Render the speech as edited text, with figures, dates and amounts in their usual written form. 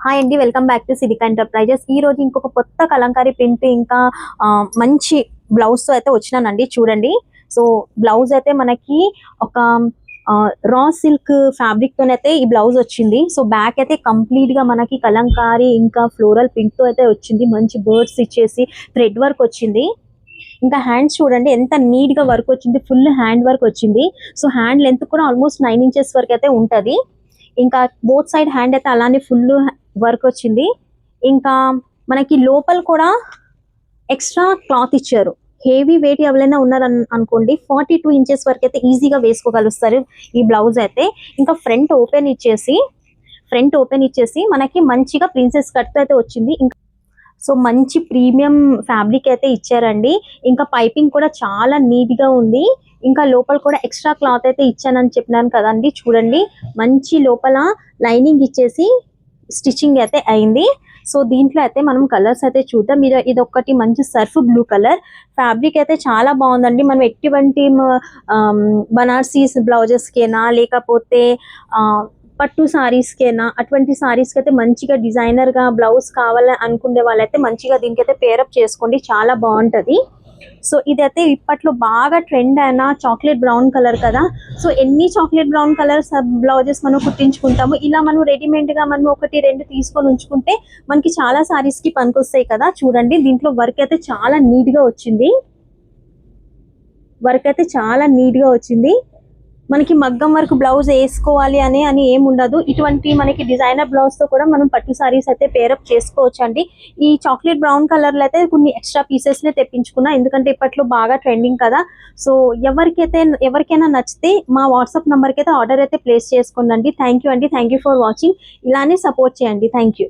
Hi అండి, welcome back to సిద్దిక enterprises. ఈ రోజు ఇంకొక కొత్త కలంకారీ ప్రింట్ ఇంకా మంచి బ్లౌజ్ తో అయితే వచ్చినానండి. చూడండి, సో బ్లౌజ్ అయితే మనకి ఒక రా సిల్క్ ఫ్యాబ్రిక్ తోనైతే ఈ బ్లౌజ్ వచ్చింది. సో బ్యాక్ అయితే కంప్లీట్ గా మనకి కలంకారీ ఇంకా ఫ్లోరల్ ప్రింట్ తో అయితే వచ్చింది. మంచి బర్డ్స్ ఇచ్చేసి థ్రెడ్ వర్క్ వచ్చింది. ఇంకా హ్యాండ్స్ చూడండి ఎంత నీట్ గా వర్క్ వచ్చింది, ఫుల్ హ్యాండ్ వర్క్ వచ్చింది. సో హ్యాండ్ లెంత్ కూడా ఆల్మోస్ట్ 9 ఇంచెస్ వరకు అయితే ఉంటది. ఇంకా బోత్ సైడ్ హ్యాండ్ అయితే అలానే ఫుల్ వర్క్ వచ్చింది. ఇంకా మనకి లోపల కూడా ఎక్స్ట్రా క్లాత్ ఇచ్చారు. హెవీ వెయిట్ ఎవరైనా ఉన్నారు అనుకోండి, 42 ఇంచెస్ వరకు అయితే ఈజీగా వేసుకోగలుస్తారు ఈ బ్లౌజ్ అయితే. ఇంకా ఫ్రంట్ ఓపెన్ ఇచ్చేసి మనకి మంచిగా ప్రిన్సెస్ కట్ అయితే వచ్చింది. ఇంకా సో మంచి ప్రీమియం ఫ్యాబ్రిక్ అయితే ఇచ్చారండి. ఇంకా పైపింగ్ కూడా చాలా నీట్ గా ఉంది. ఇంకా లోపల కూడా ఎక్స్ట్రా క్లాత్ అయితే ఇచ్చానని చెప్పినాను కదండి. చూడండి, మంచి లోపల లైనింగ్ ఇచ్చేసి స్టిచ్చింగ్ అయితే అయింది. సో దీంట్లో అయితే మనం కలర్స్ అయితే చూద్దాం. మీరు ఇది ఒక్కటి మంచి సర్ఫ్ బ్లూ కలర్ ఫ్యాబ్రిక్ అయితే చాలా బాగుందండి. మనం ఎటువంటి బనార్సీస్ బ్లౌజెస్ కేనా లేకపోతే పట్టు సారీస్ కేనా అటువంటి సారీస్ కి అయితే మంచిగా డిజైనర్ గా బ్లౌజ్ కావాలని అనుకునే వాళ్ళైతే మంచిగా దీనికైతే పేరప్ చేసుకోండి, చాలా బాగుంటది. సో ఇదైతే ఇప్పట్లో బాగా ట్రెండ్ అయిన చాక్లెట్ బ్రౌన్ కలర్ కదా. సో ఎన్ని చాక్లెట్ బ్రౌన్ కలర్స్ బ్లౌజెస్ మనం కుట్టించుకుంటాము. ఇలా మనం రెడీమేడ్ గా మనం 1-2 తీసుకొని ఉంచుకుంటే మనకి చాలా సారీస్ కి పనికొస్తాయి కదా. చూడండి, దీంట్లో వర్క్ అయితే చాలా నీట్ గా వచ్చింది. మనకి మగ్గం వర్క్ బ్లౌజ్ వేసుకోవాలి అని ఏం ఉండదు. ఇటువంటి మనకి డిజైనర్ బ్లౌజ్ తో కూడా మనం పట్టు సారీస్ అయితే పేరప్ చేసుకోవచ్చు అండి. ఈ చాక్లెట్ బ్రౌన్ కలర్ లో అయితే కొన్ని ఎక్స్ట్రా పీసెస్ నే తెప్పించుకున్నా, ఎందుకంటే ఇప్పట్లో బాగా ట్రెండింగ్ కదా. సో ఎవరికైనా నచ్చితే మా వాట్సాప్ నంబర్ కి అయితే ఆర్డర్ అయితే ప్లేస్ చేసుకోండి. థ్యాంక్ యూ అండి, థ్యాంక్ యూ ఫర్ వాచింగ్. ఇలానే సపోర్ట్ చేయండి. Thank you.